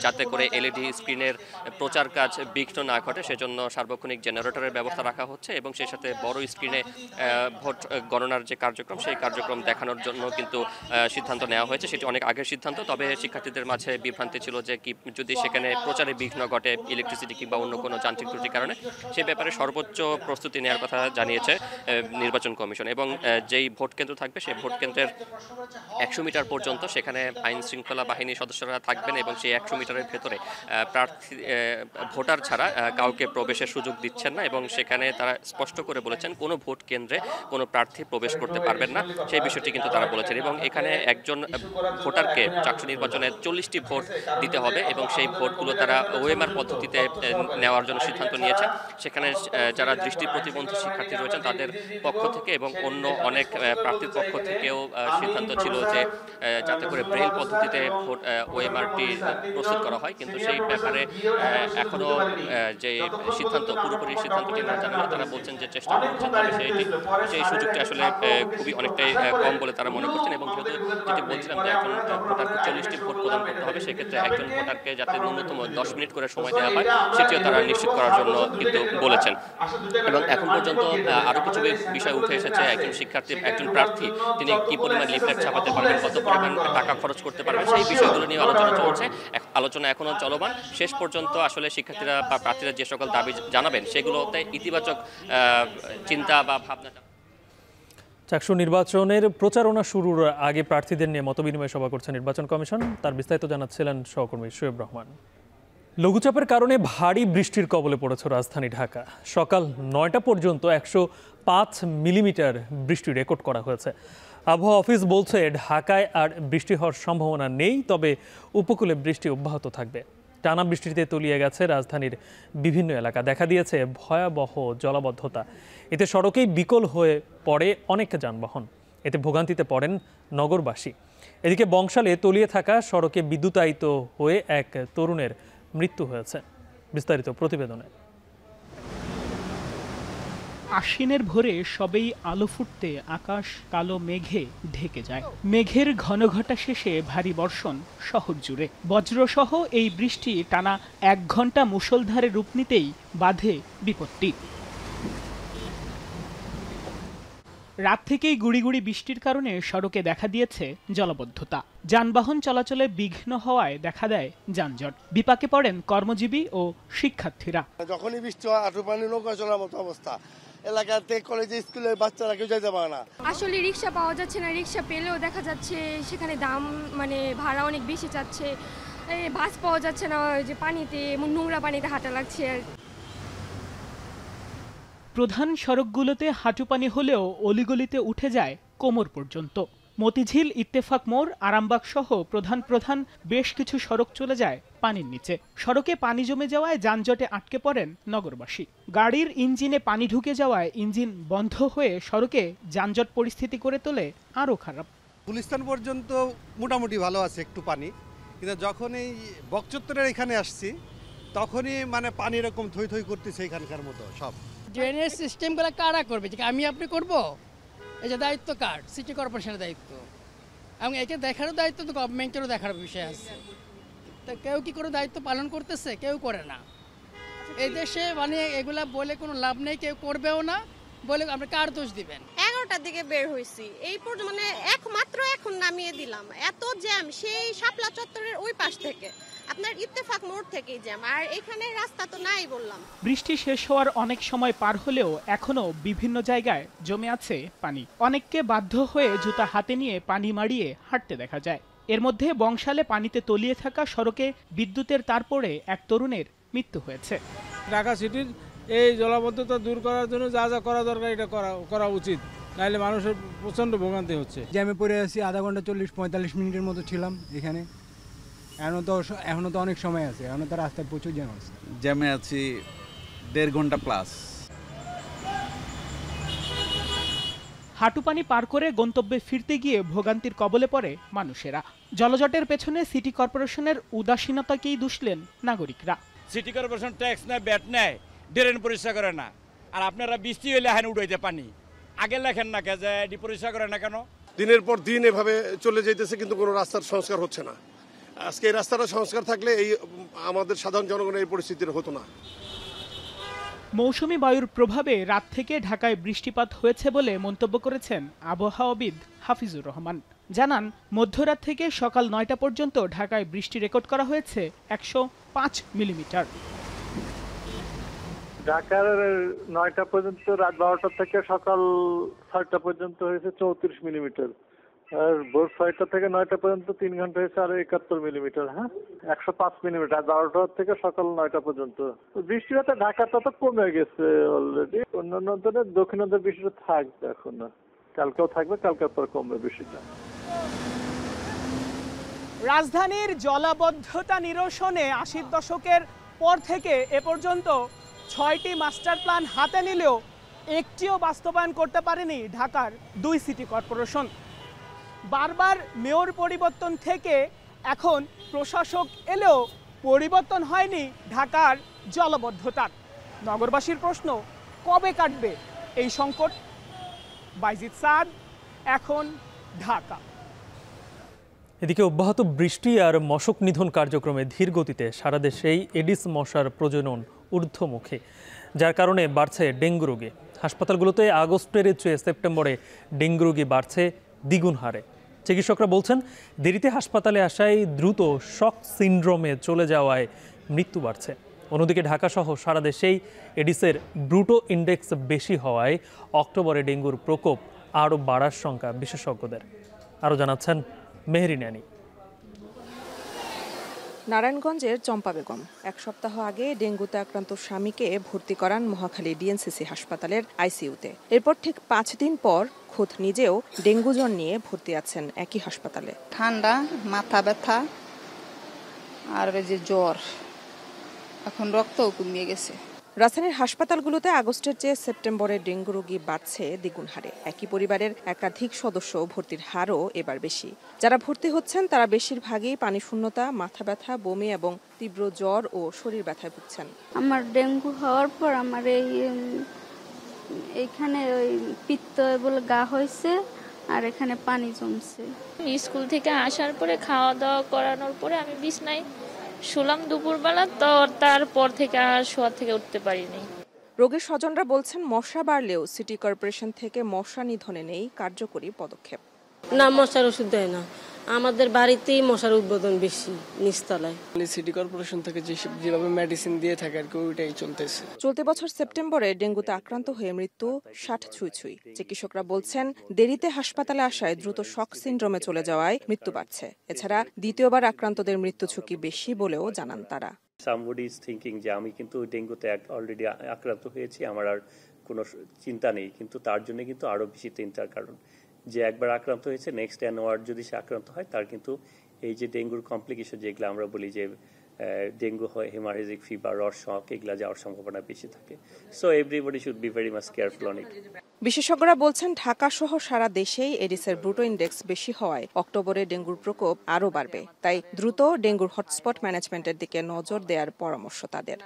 যাতে করে এলইডি স্ক্রিনের প্রচার কাজ বিঘ্ন না ঘটে সেজন্য সার্বক্ষণিক জেনারেটরের ব্যবস্থা রাখা হচ্ছে এবং সেই সাথে বড় স্ক্রিনে ভোট গণনার যে কার্যক্রম সেই কার্যক্রম দেখানোর জন্য কিন্তু সিদ্ধান্ত নেওয়া হয়েছে। সেটি অনেক আগের সিদ্ধান্ত, তবে শিক্ষার্থীদের মাঝে বিভ্রান্তি ছিল যে কি যদি সেখানে প্রচারে বিঘ্ন ঘটে ইলেকট্রিসিটি কিংবা অন্য কোনো যান্ত্রিক ত্রুটির কারণে, সেই ব্যাপারে সর্বোচ্চ প্রস্তুতি নেওয়ার কথা জানিয়েছে নির্বাচন কমিশন। এবং যেই ভোট কেন্দ্র থাকবে সেই ভোট কেন্দ্রের 100 মিটার পর্যন্ত সেখানে আইন শৃঙ্খলা বাহিনীর সদস্যরা থাকবেন এবং সেই 100 মিটারের ভেতরে প্রার্থী ভোটার ছাড়া কাউকে প্রবেশের সুযোগ দিচ্ছেন না এবং সেখানে তারা স্পষ্ট করে বলেছেন কোনো ভোট কেন্দ্রে কোনো প্রার্থী প্রবেশ করতে পারবেন না, সেই বিষয়টি কিন্তু তারা বলেছেন। এবং এখানে একজন ভোটারকে চাকসু নির্বাচনে 40টি ভোট দিতে হবে এবং সেই ভোটগুলো তারা ওএমআর পদ্ধতিতে নেওয়ার জন্য সিদ্ধান্ত নিয়েছে। সেখানে যারা দৃষ্টি প্রতিবন্ধী শিক্ষার্থী রয়েছেন তাদের পক্ষ থেকে এবং অন্য অনেক প্রার্থীর পক্ষ থেকেও সিদ্ধান্ত ছিল যে যাতে করে ব্রেইল পদ্ধতিতে ভোট ওএমআরটি প্রস্তুত করা হয়, কিন্তু সেই ব্যাপারে এখনো যে সিদ্ধান্ত পুরোপুরি সিদ্ধান্তটি না জানানো তারা বলছেন যে চেষ্টা করছেন, তবে সেই সুযোগটি আসলে খুবই অনেকটাই কম বলে তারা মনে করছেন। এবং যেহেতু যেটি বলছিলাম যে একজন ভোটারকে 40টি ভোট প্রদান করতে হবে, সেক্ষেত্রে একজন ভোটারকে যাতে ন্যূনতম 10 মিনিট করে সময় দেওয়া হয় সেটিও তারা নিশ্চিত করার জন্য কিন্তু বলেছেন। এবং এখন পর্যন্ত আরও কিছু বিষয় উঠে এসেছে। একজন শিক্ষার্থী, একজন প্রার্থী তিনি কি পরিমাণ লিফলেট ছাপাতে পারবেন, কত পরিমাণ টাকা খরচ করতে পারবেন, সেই বিষয়গুলো নিয়ে আলোচনা চলছে। আলোচনা এখনও চলমান। শেষ পর্যন্ত আসলে শিক্ষার্থীরা বা প্রার্থীরা যে সকল দাবি জানাবেন সেগুলোতে ইতিবাচক চিন্তা বা ভাবনা। চাকসু নির্বাচনের প্রচারণা শুরুর আগে প্রার্থীদের নিয়ে মতবিনিময় সভা করছে নির্বাচন কমিশন। তার বিস্তারিত জানাচ্ছিলেন সহকর্মী শোয়েব রহমান। লঘুচাপের কারণে ভারী বৃষ্টির কবলে পড়েছে রাজধানী ঢাকা। সকাল 9টা পর্যন্ত 105 মিলিমিটার বৃষ্টি রেকর্ড করা হয়েছে। আবহাওয়া অফিস বলছে ঢাকায় আর বৃষ্টি হওয়ার সম্ভাবনা নেই, তবে উপকূলে বৃষ্টি অব্যাহত থাকবে। টানা বৃষ্টিতে তলিয়ে গেছে রাজধানীর বিভিন্ন এলাকা, দেখা দিয়েছে ভয়াবহ জলাবদ্ধতা। এতে সড়কেই বিকল হয়ে পড়ে অনেক যানবাহন, এতে ভোগান্তিতে পড়েন নগরবাসী। এদিকে বংশালে তলিয়ে থাকা সড়কে বিদ্যুতায়িত হয়ে এক তরুণের মৃত্যু হয়েছে। বিস্তারিত প্রতিবেদনে। আশ্বিনের ভোরে সবেই আলো ফুটতে আকাশ কালো মেঘে ঢেকে যায়। মেঘের ঘনঘটা শেষে ভারী বর্ষণ শহর জুড়ে। বজ্রসহ এই বৃষ্টি টানা 1 ঘন্টা মুষলধারে রূপ নিতেই বাধে বিপত্তি। রাত থেকেই গুড়ি গুড়ি বৃষ্টির কারণে সড়কে দেখা দিয়েছে জলাবদ্ধতা। যানবাহন চলাচলে বিঘ্ন হওয়ায় দেখা দেয় যানজট। বিপাকে পড়েন কর্মজীবী ও শিক্ষার্থীরা। যখনই বৃষ্টি হয় আঁঠু পানি নৌকা চলার মতো অবস্থা। এলাকাতে কলেজে স্কুলের বাচ্চারা কেউ যেতে পারে না। আসলে রিক্সা পাওয়া যাচ্ছে না, রিক্সা পেলেও দেখা যাচ্ছে সেখানে দাম ভাড়া অনেক বেশি যাচ্ছে। বাস পাওয়া যাচ্ছে না, যে পানিতে নোংরা পানিতে হাঁটা লাগছে। প্রধান সড়কগুলোতে হাঁটু পানি হলেও অলিগলিতে উঠে যায় কোমর পর্যন্ত। মতিঝিল, ইত্তেফাক মোড়, আরামবাগ সহ প্রধান বেশ কিছু সড়ক চলে যায় পানির নিচে। সড়কে পানি জমে যাওয়ায় যানজটে আটকে পড়েন নগরবাসী। গাড়ির ইঞ্জিনে পানি ঢুকে যাওয়ায় ইঞ্জিন বন্ধ হয়ে সড়কে যানজট পরিস্থিতি করে তোলে আরও খারাপ। গুলিস্তান পর্যন্ত মোটামুটি ভালো আছে একটু পানি, কিন্তু যখন এই বকচত্বরের এখানে আসছি তখনই পানি এরকম থই থই করতেছে এখানকার মতো সব। ড্রেনেজ সিস্টেমগুলো কারা করবে? যে আমি আপনি করব? এই যে দায়িত্ব কার? সিটি কর্পোরেশনের দায়িত্ব, এবং এটা দেখারও দায়িত্ব তো গভর্নমেন্টেরও দেখার বিষয় আছে। তো কেউ কি কোনো দায়িত্ব পালন করতেছে? কেউ করে না। এই দেশে এগুলা বলে কোনো লাভ নেই, কেউ করবেও না। বলে আমরা কার দোষ দিবেন? 11টার দিকে বের হয়েছি, এই একমাত্র এখন নামিয়ে দিলাম। এত জ্যাম সেই শাপলা চত্বরের ওই পাশ থেকে, আপনার ইত্তেফাক মোড় থেকেই জ্যাম, আর এখানে রাস্তা তো নাই বললাম। বৃষ্টি শেষ হওয়ার অনেক সময় পার হলেও এখনো বিভিন্ন জায়গায় জমে আছে পানি। অনেককে বাধ্য হয়ে জুতা হাতে নিয়ে পানি মাড়িয়ে হাঁটতে দেখা যায়। এর মধ্যে বংশালে পানিতে তলিয়ে থাকা সড়কে বিদ্যুতের তার পড়ে এক তরুণের মৃত্যু হয়েছে। ঢাকা সিটির এই জলাবদ্ধতা দূর করার জন্য যা যা করা দরকার এটা করা উচিত, নাহলে মানুষের প্রচণ্ড ভোগান্তি হচ্ছে। জ্যামে পড়ে আছি, আধা ঘন্টা 40-45 মিনিটের মতো ছিলাম এখানে। এখনো তো অনেক সময় আছে, এখনো তো রাস্তায় প্রচুর জ্যাম আছে। জ্যামে আছি 1.5 ঘন্টা প্লাস। হাঁটু পানি পার করে গন্তব্যে ফিরতে গিয়ে ভোগান্তির কবলে পড়ে মানুষেরা। জলজটের পেছনে সিটি কর্পোরেশনের উদাসীনতাকেই দুষলেন নাগরিকরা। সিটি কর্পোরেশন ট্যাক্স নেয়, ব্যাট নেয়, ড্রেন পরিষ্কার করে না। আর আপনারা বৃষ্টি হইলে হান উঠাইতে পানি আগে লেখেন না কে যে এটি পরিষ্কার করে না কেন? দিনের পর দিন এভাবে চলে যাইতেছে, কিন্তু কোনো রাস্তার সংস্কার হচ্ছে না। আজকে এই রাস্তাটা সংস্কার থাকলে এই আমাদের সাধারণ জনগণের এই পরিস্থিতির হতো না। মৌসুমী বায়ুর প্রভাবে রাত থেকে ঢাকায় বৃষ্টিপাত হয়েছে বলে মন্তব্য করেছেন আবহাওয়াবিদ হাফিজুর রহমান। জানান, মধ্যরাত থেকে সকাল 9টা পর্যন্ত ঢাকায় বৃষ্টি রেকর্ড করা হয়েছে 105 মিলিমিটার। ঢাকার 9টা পর্যন্ত, রাত 12টা থেকে সকাল 6টা পর্যন্ত হয়েছে 34 মিলিমিটার। আর ভোর 6টা থেকে 9টা পর্যন্ত 3 ঘন্টা হয়েছে আরো 71 মিলিমিটার। হ্যাঁ, 105 মিলিমিটার 12টা থেকে সকাল 9টা পর্যন্ত। বৃষ্টিপাত ঢাকাটা তো কমে গেছে অলরেডি। অন্যান্য দিনে দক্ষিণাঞ্চলের বৃষ্টিটা থাকবে এখন, কালকেও থাকবে, কালকের পর কমবে বৃষ্টিটা। রাজধানীর জলাবদ্ধতা নিরসনে 80 দশকের পর থেকে এ পর্যন্ত 6টি মাস্টার প্ল্যান হাতে নিলেও একটিও বাস্তবায়ন করতে পারেনি ঢাকার 2 সিটি কর্পোরেশন। বারবার মেয়র পরিবর্তন থেকে এখন প্রশাসক এলেও পরিবর্তন হয়নি ঢাকার জলাবদ্ধতার। নগরবাসীর প্রশ্ন, কবে কাটবে এই সংকট? বাইজিদ সাদ, এখন, ঢাকা। এদিকে অব্যাহত বৃষ্টি আর মশক নিধন কার্যক্রমে ধীর গতিতে সারা দেশেই এডিস মশার প্রজনন ঊর্ধ্বমুখী, যার কারণে বাড়ছে ডেঙ্গু রোগী। হাসপাতালগুলোতে আগস্টের চেয়ে সেপ্টেম্বরে ডেঙ্গু রোগী বাড়ছে দ্বিগুণ হারে। চিকিৎসকরা বলছেন, দেরিতে হাসপাতালে আসায় দ্রুত শক সিন্ড্রোমে চলে যাওয়ায় মৃত্যু বাড়ছে। অন্যদিকে ঢাকাসহ সারা দেশেই এডিসের ব্রুটো ইন্ডেক্স বেশি হওয়ায় অক্টোবরে ডেঙ্গুর প্রকোপ আরও বাড়ার শঙ্কা বিশেষজ্ঞদের। আরও জানাচ্ছেন মেহেরিন আনি। নারায়ণগঞ্জের চম্পা বেগম 1 সপ্তাহ আগে ডেঙ্গুতে আক্রান্ত স্বামীকে ভর্তি করান মহাখালী ডিএনসিসি হাসপাতালের আইসিইউতে। এরপর ঠিক 5 দিন পর খোদ নিজেও ডেঙ্গু জ্বর নিয়ে ভর্তি আছেন একই হাসপাতালে। ঠান্ডা, মাথা ব্যথা আর যে জ্বর, এখন রক্তও কমিয়ে গেছে। রাজধানীর হাসপাতালগুলোতে আগস্টের চেয়ে সেপ্টেম্বরে ডেঙ্গু রোগী বাড়ছে দ্বিগুণ হারে। একই পরিবারের একাধিক সদস্য ভর্তির হারও এবার বেশি। যারা ভর্তি হচ্ছেন তারা বেশিরভাগই পানি শূন্যতা, মাথা ব্যথা, বমি এবং তীব্র জ্বর ও শরীর ব্যথায় ভুগছেন। আমার ডেঙ্গু হওয়ার পর আমার এইখানে ওই পিত্ত বলে গা হয়েছে আর এখানে পানি জমছে। স্কুল থেকে আসার পরে খাওয়া দাওয়া করানোর পরে আমি বিছনায় শুলাম দুপুরবেলা, তো তারপর থেকে আর শোয়া থেকে উঠতে পারিনি। রোগীর স্বজনরা বলছেন, মশা বাড়লেও সিটি কর্পোরেশন থেকে মশা নিধনে নেই কার্যকরী পদক্ষেপ। না, মশার ওষুধ দেয় না, আমাদের বাড়িতেই মশার উদ্বোধন বেশি নিচতলায়। সিটি কর্পোরেশন থেকে যেভাবে মেডিসিন দিয়ে থাকে আর কি ওইটাই চলতেছে। চলতি বছর সেপ্টেম্বরে ডেঙ্গুতে আক্রান্ত হয়ে মৃত্যু 60 ছুঁই। চিকিৎসকরা বলছেন, দেরিতে হাসপাতালে আসায় দ্রুত শক সিন্ড্রোমে চলে যাওয়ায় মৃত্যু বাড়ছে। এছাড়া দ্বিতীয়বার আক্রান্তদের মৃত্যু ঝুঁকি বেশি বলেও জানান তারা। Somebody is thinking যে আমি কিন্তু ডেঙ্গুতে অলরেডি আক্রান্ত হয়েছি, আমার আর কোনো চিন্তা নেই, কিন্তু তার জন্য কিন্তু আরো বেশি চিন্তার কারণ যে একবার আক্রান্ত হয়েছে, নেক্সট অ্যানোয়ার যদি সে আক্রান্ত হয় তার কিন্তু এই যে ডেঙ্গুর কমপ্লিকেশন যেগুলো আমরা বলি যে ডেঙ্গু হয়, হেমারেজিক ফিভার, অর শক, এগুলা যাওয়ার সম্ভাবনা বেশি থাকে। So everybody should be very much careful on it. বিশেষজ্ঞরা বলছেন, ঢাকা সহ সারা দেশেই এডিসের ব্রুটো ইন্ডেক্স বেশি হওয়ায় অক্টোবরে ডেঙ্গুর প্রকোপ আরও বাড়বে। তাই দ্রুত ডেঙ্গুর হটস্পট ম্যানেজমেন্টের দিকে নজর দেওয়ার পরামর্শ তাদের।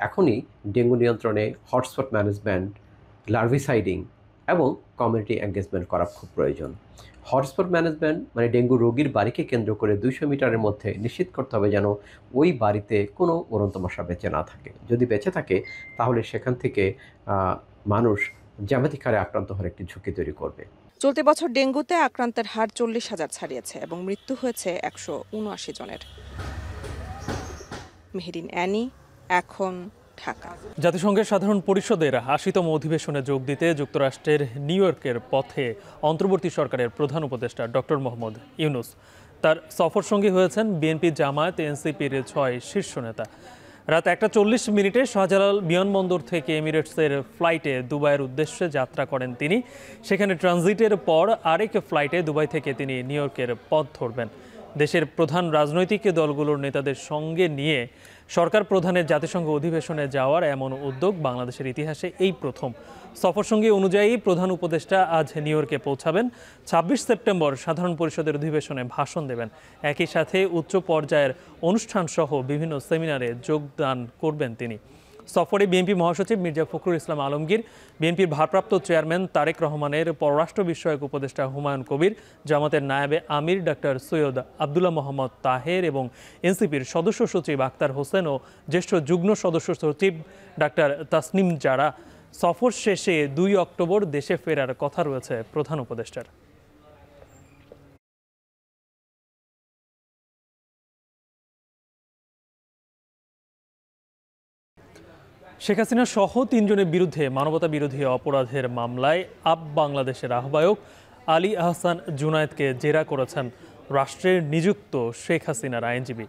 এখনই ডেঙ্গু নিয়ন্ত্রণে হটস্পট ম্যানেজমেন্ট, লার্ভিসাইডিং এবং কমিউনিটি এঙ্গেজমেন্ট করা খুব প্রয়োজন। হটস্পট ম্যানেজমেন্ট মানে ডেঙ্গু রোগীর বাড়িকে কেন্দ্র করে 200 মিটারের মধ্যে নিশ্চিত করতে হবে যেন ওই বাড়িতে কোনো উড়ন্ত মশা বেঁচে না থাকে। যদি বেঁচে থাকে তাহলে সেখান থেকে মানুষ জ্যামিতিক হারে আক্রান্ত হওয়ার একটি ঝুঁকি তৈরি করবে। চলতি বছর ডেঙ্গুতে আক্রান্তের হার 40,000 ছাড়িয়েছে এবং মৃত্যু হয়েছে 179 জনের। মেহেরিন অ্যানি, এখন, ঢাকা। জাতিসংঘের সাধারণ পরিষদের 80তম অধিবেশনে যোগ দিতে যুক্তরাষ্ট্রের নিউ ইয়র্কের পথে অন্তর্বর্তী সরকারের প্রধান উপদেষ্টা ডক্টর মোহাম্মদ ইউনুস। তার সফর সঙ্গী হয়েছেন বিএনপি, জামায়াত, এনসিপির 6 শীর্ষ নেতা। রাত 1:40 শাহজালাল বিমানবন্দর থেকে এমিরেটসের ফ্লাইটে দুবাইয়ের উদ্দেশ্যে যাত্রা করেন তিনি। সেখানে ট্রানজিটের পর আরেক ফ্লাইটে দুবাই থেকে তিনি নিউ ইয়র্কের পথ ধরবেন। দেশের প্রধান রাজনৈতিক দলগুলোর নেতাদের সঙ্গে নিয়ে সরকার প্রধানের জাতিসংঘ অধিবেশনে যাওয়ার এমন উদ্যোগ বাংলাদেশের ইতিহাসে এই প্রথম। সফরসঙ্গী অনুযায়ী প্রধান উপদেষ্টা আজ নিউ ইয়র্কে পৌঁছাবেন। 26 সেপ্টেম্বর সাধারণ পরিষদের অধিবেশনে ভাষণ দেবেন। একই সাথে উচ্চ পর্যায়ের অনুষ্ঠান সহ বিভিন্ন সেমিনারে যোগদান করবেন তিনি। সফরে বিএনপি মহাসচিব মির্জা ফখরুল ইসলাম আলমগীর, বিএনপির ভারপ্রাপ্ত চেয়ারম্যান তারেক রহমানের পররাষ্ট্র বিষয়ক উপদেষ্টা হুমায়ুন কবির, জামাতের নায়েবে আমির ডাক্তার সৈয়দ আবদুল্লাহ মোহাম্মদ তাহের এবং এনসিপির সদস্য সচিব আক্তার হোসেন ও জ্যেষ্ঠ যুগ্ম সদস্য সচিব ডাক্তার তাসনিম জারা। সফর শেষে 2 অক্টোবর দেশে ফেরার কথা রয়েছে প্রধান উপদেষ্টার। শেখ হাসিনা সহ 3 জনের বিরুদ্ধে মানবতা বিরোধী অপরাধের মামলায় বাংলাদেশের আহ্বায়ক আলী আহসান জুনায়েদকে জেরা করেছেন রাষ্ট্রের নিযুক্ত শেখ হাসিনার আইনজীবী।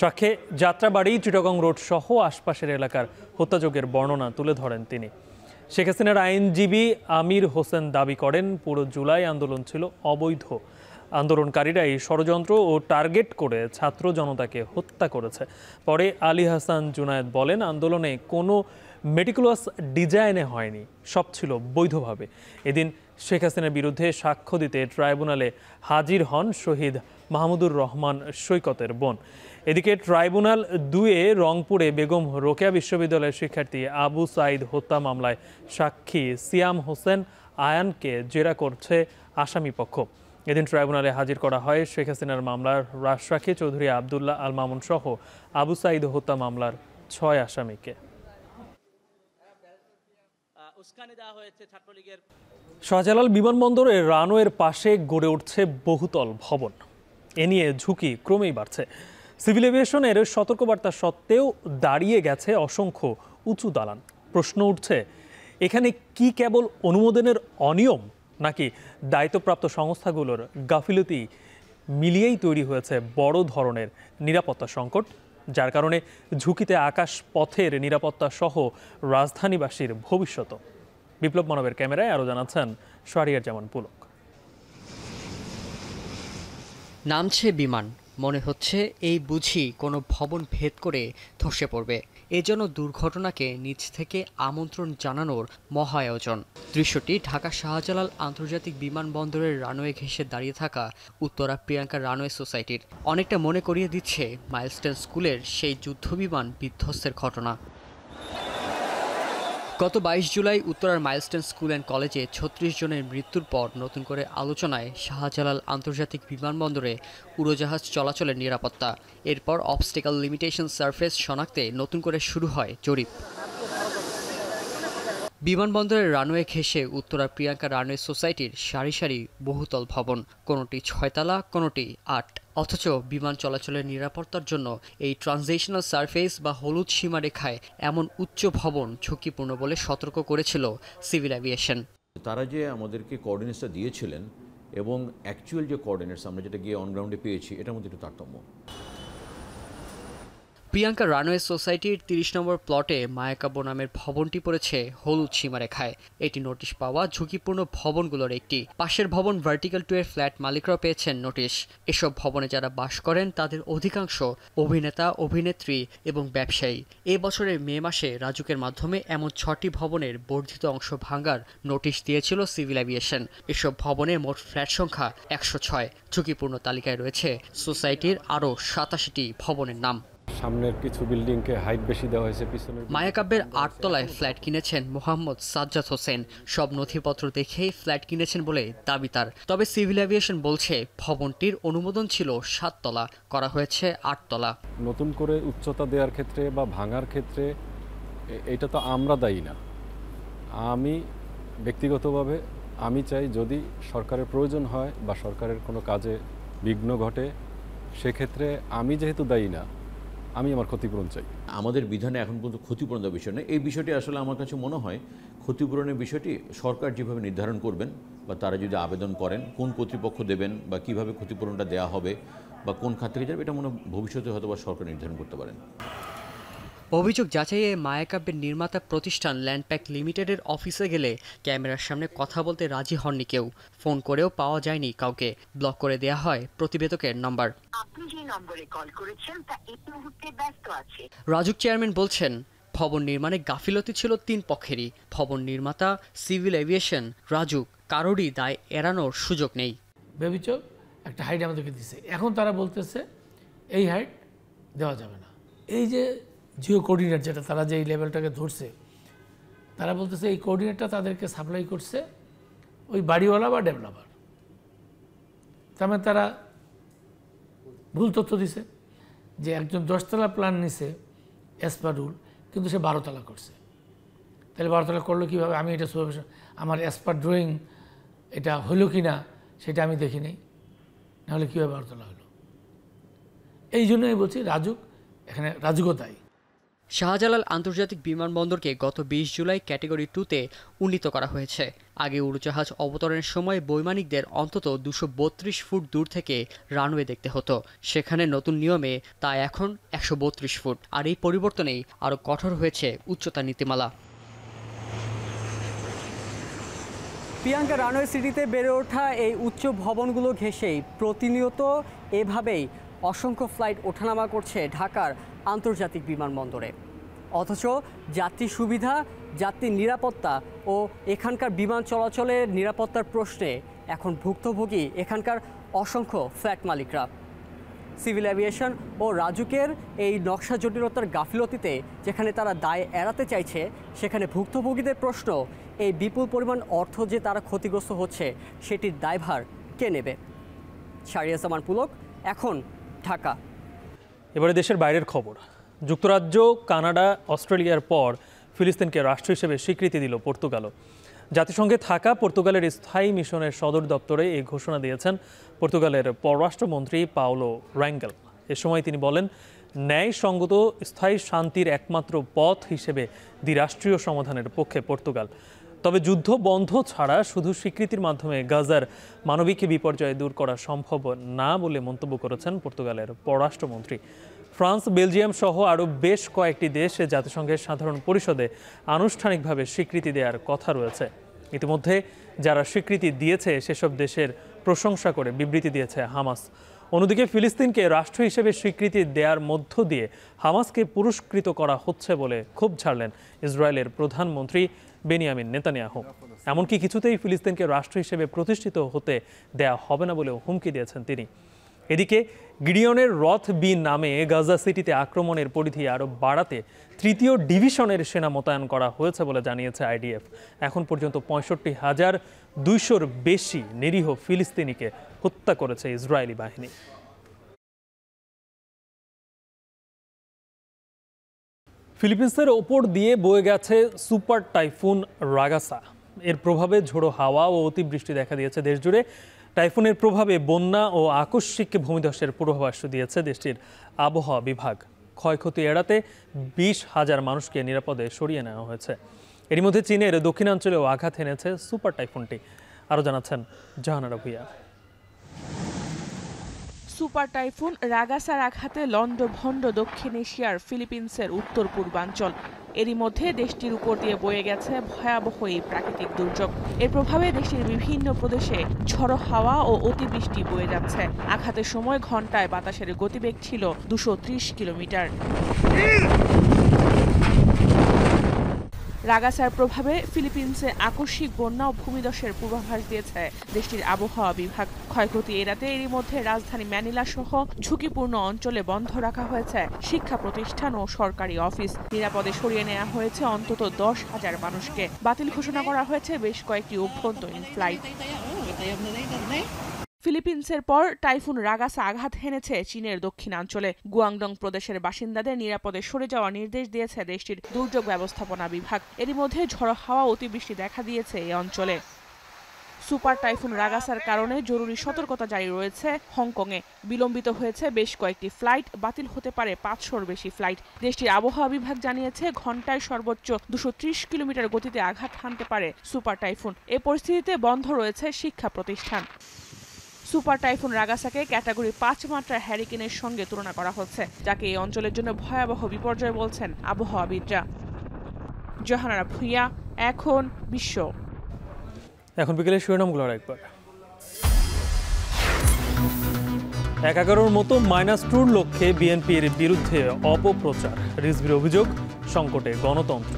সাক্ষ্যে যাত্রাবাড়ি, চিটাগং রোড সহ আশপাশের এলাকার হত্যাযজ্ঞের বর্ণনা তুলে ধরেন তিনি। শেখ হাসিনার আইনজীবী আমির হোসেন দাবি করেন, পুরো জুলাই আন্দোলন ছিল অবৈধ। আন্দোলনকারীরা এই ষড়যন্ত্র ও টার্গেট করে ছাত্র জনতাকে হত্যা করেছে। পরে আলী হাসান জুনায়েদ বলেন, আন্দোলনে কোনো মেটিকুলাস ডিজাইনে হয়নি, সব ছিল বৈধভাবে। এদিন শেখ হাসিনার বিরুদ্ধে সাক্ষ্য দিতে ট্রাইব্যুনালে হাজির হন শহীদ মাহমুদুর রহমান সৈকতের বোন। এদিকে ট্রাইব্যুনাল 2-এ রংপুরে বেগম রোকেয়া বিশ্ববিদ্যালয়ের শিক্ষার্থী আবু সাইদ হত্যা মামলায় সাক্ষী সিয়াম হোসেন আয়ানকে জেরা করছে আসামি পক্ষ। এদিন ট্রাইব্যুনালে হাজির করা হয় শেখ হাসিনার মামলার রাজসাক্ষী চৌধুরী আবদুল্লাহ আল মামুন সহ আবু সাইদ হত্যা মামলার 6 আসামিকে। শাহজালাল বিমানবন্দরের রানওয়ের পাশে গড়ে উঠছে বহুতল ভবন। এ নিয়ে ঝুঁকি ক্রমেই বাড়ছে। সিভিল এভিয়েশনের সতর্কবার্তা সত্ত্বেও দাঁড়িয়ে গেছে অসংখ্য উঁচু দালান। প্রশ্ন উঠছে, এখানে কি কেবল অনুমোদনের অনিয়ম, নাকি দায়িত্বপ্রাপ্ত সংস্থাগুলোর গাফিলতি মিলিয়েই তৈরি হয়েছে বড় ধরনের নিরাপত্তা সংকট, যার কারণে ঝুঁকিতে আকাশ পথের নিরাপত্তা সহ রাজধানীবাসীর ভবিষ্যৎ। বিপ্লব মানবের ক্যামেরায় আরও জানাচ্ছেন শাহরিয়ার জামান পুলক। নামছে বিমান, মনে হচ্ছে এই বুঝি কোনো ভবন ভেদ করে ধসে পড়বে। এজন্য দুর্ঘটনাকে নিচ থেকে আমন্ত্রণ জানানোর মহা আয়োজন। দৃশ্যটি ঢাকা শাহজালাল আন্তর্জাতিক বিমানবন্দরের রানওয়ে ঘেঁষে দাঁড়িয়ে থাকা উত্তরা প্রিয়াঙ্কা রানওয়ে সোসাইটির। অনেকটা মনে করিয়ে দিচ্ছে মাইলস্টোন স্কুলের সেই যুদ্ধবিমান বিধ্বস্তের ঘটনা। গত 22 জুলাই উত্তরার মাইলস্টোন স্কুল অ্যান্ড কলেজে 36 জনের মৃত্যুর পর নতুন করে আলোচনায় শাহজালাল আন্তর্জাতিক বিমানবন্দরে উড়োজাহাজ চলাচলের নিরাপত্তা। এরপর অবস্টেকল লিমিটেশন সারফেস শনাক্তে নতুন করে শুরু হয় জরিপ। বিমানবন্দরের রানওয়ে ঘেঁষে উত্তরা প্রিয়াঙ্কা রানওয়ে সোসাইটির সারি সারি বহুতল ভবন, কোনোটি 6 তলা, কোনোটি 8। অথচ বিমান চলাচলের নিরাপত্তার জন্য এই ট্রানজিশনাল সারফেস বা হলুদ সীমারেখায় এমন উচ্চ ভবন ঝুঁকিপূর্ণ বলে সতর্ক করেছিল সিভিল এভিয়েশন। তারা যে আমাদেরকে কোঅর্ডিনেটসটা দিয়েছিলেন এবং অ্যাকচুয়াল যে কোঅর্ডিনেটস আমরা যেটা গিয়ে অনগ্রাউন্ডে পেয়েছি, এটার মধ্যে একটু তারতম্য। প্রিয়াঙ্কা রানওয়ে সোসাইটির 30 নম্বর প্লটে মায়াকাব্য নামের ভবনটি পড়েছে হলুদ সীমারেখায়। এটি নোটিশ পাওয়া ঝুঁকিপূর্ণ ভবনগুলোর একটি। পাশের ভবন ভার্টিক্যাল 2 এর ফ্ল্যাট মালিকরাও পেয়েছেন নোটিশ। এসব ভবনে যারা বাস করেন তাদের অধিকাংশ অভিনেতা, অভিনেত্রী এবং ব্যবসায়ী। এ বছরের মে মাসে রাজুকের মাধ্যমে এমন 6টি ভবনের বর্ধিত অংশ ভাঙার নোটিশ দিয়েছিল সিভিল এভিয়েশন। এসব ভবনের মোট ফ্ল্যাট সংখ্যা 106। ঝুঁকিপূর্ণ তালিকায় রয়েছে সোসাইটির আরও 87টি ভবনের নাম। সামনের কিছু বিল্ডিংকে হাইট বেশি দেওয়া হয়েছে, পিছনের। মায়াকাব্যের 8 তলায় ফ্ল্যাট কিনেছেন মোহাম্মদ সাজ্জাদ হোসেন। সব নথিপত্র দেখেই ফ্ল্যাট কিনেছেন বলে দাবি তার। তবে সিভিল এভিয়েশন বলছে ভবনটির অনুমোদন ছিল 7 তলা, করা হয়েছে 8 তলা। নতুন করে উচ্চতা দেওয়ার ক্ষেত্রে বা ভাঙার ক্ষেত্রে এটা তো আমরা দায়ী না। আমি ব্যক্তিগতভাবে আমি চাই, যদি সরকারের প্রয়োজন হয় বা সরকারের কোনো কাজে বিঘ্ন ঘটে, সেক্ষেত্রে আমি যেহেতু দায়ী না, আমি আমার ক্ষতিপূরণ চাই। আমাদের বিধানে এখন পর্যন্ত ক্ষতিপূরণ দেওয়ার বিষয় নেই। এই বিষয়টি আসলে আমার কাছে মনে হয় ক্ষতিপূরণের বিষয়টি সরকার যেভাবে নির্ধারণ করবেন বা তারা যদি আবেদন করেন কোন কর্তৃপক্ষ দেবেন বা কিভাবে ক্ষতিপূরণটা দেওয়া হবে বা কোন খাত থেকে যাবে, এটা মনে ভবিষ্যতে হয়তো বা সরকার নির্ধারণ করতে পারেন। অভিযোগ যাচাইয়ে মায়াকাব্যের নির্মাতা প্রতিষ্ঠান ল্যান্ডপ্যাক লিমিটেডের অফিসে গেলে ক্যামেরার সামনে কথা বলতে রাজি হননি কেউ। ফোন করেও পাওয়া যায়নি কাউকে। ব্লক করে দেয়া হয় প্রতিবেদকের নাম্বার। আপনি যে নম্বরে কল করেছেন তা এই মুহূর্তে ব্যস্ত আছে। রাজুক চেয়ারম্যান বলছেন, ভবন নির্মাণে গাফিলতি ছিল 3 পক্ষেরই। ভবন নির্মাতা, সিভিল এভিয়েশন, রাজুক, কারোরই দায় এড়ানোর সুযোগ নেই। ভেবেছো একটা হাইট আমাদেরকে দিছে, এখন তারা বলতেছে এই হাইট দেওয়া যাবে না। এই যে জিও কোঅর্ডিনেট যেটা তারা যে এই লেভেলটাকে ধরছে, তারা বলতেছে এই কোঅর্ডিনেটটা তাদেরকে সাপ্লাই করছে ওই বাড়িওয়ালা বা ডেভেলপার। তার মানে তারা ভুল তথ্য দিছে যে একজন 10তলা প্ল্যান নিছে অ্যাজ পার রুল, কিন্তু সে 12তলা করছে। তাহলে 12তলা করলো কীভাবে? আমি এটা আমার অ্যাজ পার ড্রয়িং এটা হলো কি না সেটা আমি দেখি নেই, নাহলে কীভাবে 12তলা হলো? এই জন্যই বলছি রাজুক, এখানে রাজুকও তাই। শাহজালাল আন্তর্জাতিক বিমানবন্দরকে গত 20 জুলাই ক্যাটেগরি 2-তে উন্নীত করা হয়েছে। আগে উড়োজাহাজ অবতরণের সময় বৈমানিকদের অন্তত 232 ফুট দূর থেকে রানওয়ে দেখতে হতো। সেখানে নতুন নিয়মে তা এখন 132 ফুট। আর এই পরিবর্তনেই আরও কঠোর হয়েছে উচ্চতা নীতিমালা। প্রিয়াঙ্কা, রানওয়ে সিটিতে বেড়ে ওঠা এই উচ্চ ভবনগুলো ঘেঁষেই প্রতিনিয়ত এভাবেই অসংখ্য ফ্লাইট ওঠানামা করছে ঢাকার আন্তর্জাতিক বিমানবন্দরে। অথচ যাত্রী সুবিধা, যাত্রী নিরাপত্তা ও এখানকার বিমান চলাচলের নিরাপত্তার প্রশ্নে এখন ভুক্তভোগী এখানকার অসংখ্য ফ্ল্যাট মালিকরা। সিভিল এভিয়েশন ও রাজুকের এই নকশা জটিলতার গাফিলতিতে যেখানে তারা দায় এড়াতে চাইছে, সেখানে ভুক্তভোগীদের প্রশ্ন, এই বিপুল পরিমাণ অর্থ যে তারা ক্ষতিগ্রস্ত হচ্ছে সেটির দায়ভার কে নেবে? শাহরিয়ার পুলক, এখন ঢাকা। এবারে দেশের বাইরের খবর। যুক্তরাজ্য, কানাডা, অস্ট্রেলিয়ার পর ফিলিস্তিনকে রাষ্ট্র হিসেবে স্বীকৃতি দিল পর্তুগালও। জাতিসংঘে থাকা পর্তুগালের স্থায়ী মিশনের সদর দপ্তরে এই ঘোষণা দিয়েছেন পর্তুগালের পররাষ্ট্রমন্ত্রী পাওলো রাঙ্গেল। এ সময় তিনি বলেন, ন্যায়সঙ্গত স্থায়ী শান্তির একমাত্র পথ হিসেবে দ্বিরাষ্ট্রীয় সমাধানের পক্ষে পর্তুগাল। তবে যুদ্ধ বন্ধ ছাড়া শুধু স্বীকৃতির মাধ্যমে গাজার মানবিক বিপর্যয় দূর করা সম্ভব না বলে মন্তব্য করেছেন পর্তুগালের পররাষ্ট্রমন্ত্রী। ফ্রান্স, বেলজিয়াম সহ আরও বেশ কয়েকটি দেশ জাতিসংঘের সাধারণ পরিষদে আনুষ্ঠানিকভাবে স্বীকৃতি দেওয়ার কথা রয়েছে। ইতিমধ্যে যারা স্বীকৃতি দিয়েছে সেসব দেশের প্রশংসা করে বিবৃতি দিয়েছে হামাস। অন্যদিকে ফিলিস্তিনকে রাষ্ট্র হিসেবে স্বীকৃতি দেওয়ার মধ্য দিয়ে হামাসকে পুরস্কৃত করা হচ্ছে বলে ক্ষোভ ছাড়লেন ইসরায়েলের প্রধানমন্ত্রী বেনিয়ামিন নেতানিয়াহু। এমনকি কিছুতেই ফিলিস্তিনকে রাষ্ট্র হিসেবে প্রতিষ্ঠিত হতে দেয়া হবে না বলেও হুমকি দিয়েছেন তিনি। এদিকে গিডিয়নের রথ বি নামে গাজা সিটিতে আক্রমণের পরিধি আরও বাড়াতে 3য় ডিভিশনের সেনা মোতায়েন করা হয়েছে বলে জানিয়েছে আইডিএফ। এখন পর্যন্ত 65,200-র বেশি নিরীহ ফিলিস্তিনিকে হত্যা করেছে ইসরায়েলি বাহিনী। ফিলিপিন্সের ওপর দিয়ে বয়ে গেছে সুপার টাইফুন রাগাসা। এর প্রভাবে ঝোড়ো হাওয়া ও অতিবৃষ্টি দেখা দিয়েছে দেশজুড়ে। টাইফুনের প্রভাবে বন্যা ও আকস্মিক ভূমিধসের পূর্বাভাস দিয়েছে দেশটির আবহাওয়া বিভাগ। ক্ষয়ক্ষতি এড়াতে 20,000 মানুষকে নিরাপদে সরিয়ে নেওয়া হয়েছে। এর মধ্যে চীনের দক্ষিণাঞ্চলেও আঘাত এনেছে সুপার টাইফুনটি। আরও জানাচ্ছেন জাহানারা ভুইয়া। সুপার টাইফুন রাগাসার আঘাতে লন্ডভন্ড দক্ষিণ এশিয়ার ফিলিপিন্সের উত্তর পূর্বাঞ্চল। এরই মধ্যে দেশটির উপর দিয়ে বয়ে গেছে ভয়াবহ এই প্রাকৃতিক দুর্যোগ। এর প্রভাবে দেশটির বিভিন্ন প্রদেশে ঝড়ো হাওয়া ও অতিবৃষ্টি বয়ে যাচ্ছে। আঘাতের সময় ঘন্টায় বাতাসের গতিবেগ ছিল 230 কিলোমিটার। রাগাসার প্রভাবে ফিলিপিন্সে আকস্মিক বন্যা ও ভূমিধসের পূর্বাভাস দিয়েছে দেশটির আবহাওয়া বিভাগ। ক্ষয়ক্ষতি এড়াতে এরই মধ্যে রাজধানী ম্যানিলা সহ ঝুঁকিপূর্ণ অঞ্চলে বন্ধ রাখা হয়েছে শিক্ষা প্রতিষ্ঠান ও সরকারি অফিস। নিরাপদে সরিয়ে নেওয়া হয়েছে অন্তত 10,000 মানুষকে। বাতিল ঘোষণা করা হয়েছে বেশ কয়েকটি অভ্যন্তরীণ ফ্লাইট। ফিলিপিন্সের পর টাইফুন রাগাসা আঘাত হেনেছে চীনের দক্ষিণাঞ্চলে। গুয়াংডং প্রদেশের বাসিন্দাদের নিরাপদে সরে যাওয়ার নির্দেশ দিয়েছে দেশটির দুর্যোগ ব্যবস্থাপনা বিভাগ। এরই মধ্যে ঝড়ো হাওয়া অতিবৃষ্টি দেখা দিয়েছে এই অঞ্চলে। সুপার টাইফুন রাগাসার কারণে জরুরি সতর্কতা জারি রয়েছে হংকংয়ে। বিলম্বিত হয়েছে বেশ কয়েকটি ফ্লাইট, বাতিল হতে পারে 500-র বেশি ফ্লাইট। দেশটির আবহাওয়া বিভাগ জানিয়েছে ঘন্টায় সর্বোচ্চ 230 কিলোমিটার গতিতে আঘাত হানতে পারে সুপার টাইফুন। এ পরিস্থিতিতে বন্ধ রয়েছে শিক্ষা প্রতিষ্ঠান। সুপার টাইফুন রাগাসাকে ক্যাটাগরি 5 মাত্রার হ্যারিকেনের সঙ্গে তুলনা করা হচ্ছে, যাকে এই অঞ্চলের জন্য ভয়াবহ বিপর্যয় বলছেন আবহাওয়াবিদরা। জাহানারা ভুঁইয়া, এখন বিশ্ব। এখন বিকেলে শিরোনামগুলো একবার। 11-র মতো -2 লক্ষ্যে বিএনপির বিরুদ্ধে অপপ্রচার, রিজভির অভিযোগ সংকটে গণতন্ত্র।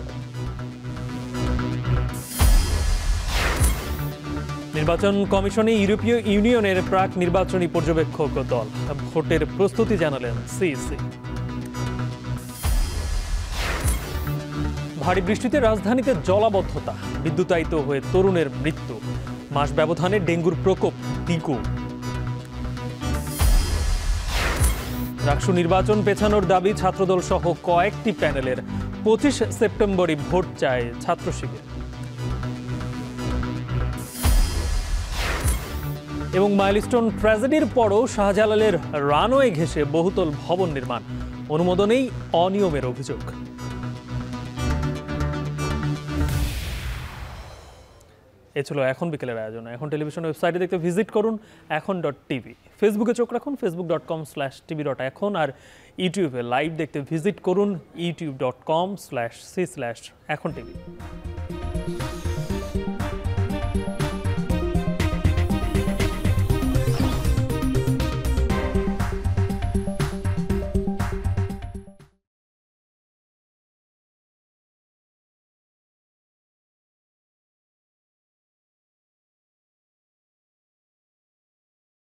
নির্বাচন কমিশনে ইউরোপীয় ইউনিয়নের প্রাক নির্বাচনী পর্যবেক্ষক দল, ভোটের প্রস্তুতি জানালেন সিইসি। ভারী বৃষ্টিতে রাজধানীতে জলাবদ্ধতা, বিদ্যুতায়িত হয়ে তরুণের মৃত্যু, মাস ব্যবধানে ডেঙ্গুর প্রকোপ দ্বিগুণ। রাকসু নির্বাচন পেছানোর দাবি ছাত্রদল সহ কয়েকটি প্যানেলের। 25 সেপ্টেম্বরই ভোট চায় ছাত্র শিবির। এবং মাইলস্টোন ট্র্যাজেডির পরও শাহজালালের রানওয়ে ঘেঁষে বহুতল ভবন নির্মাণ, অনুমোদনেই অনিয়মের অভিযোগ। এ ছিল এখন বিকেলের আয়োজন। এখন টেলিভিশন ওয়েবসাইটে দেখতে ভিজিট করুন এখন.tv, ফেসবুকে চোখ রাখুন facebook.com/tv.এখন, আর ইউটিউবে লাইভ দেখতে ভিজিট করুন youtube.com/c/echontv।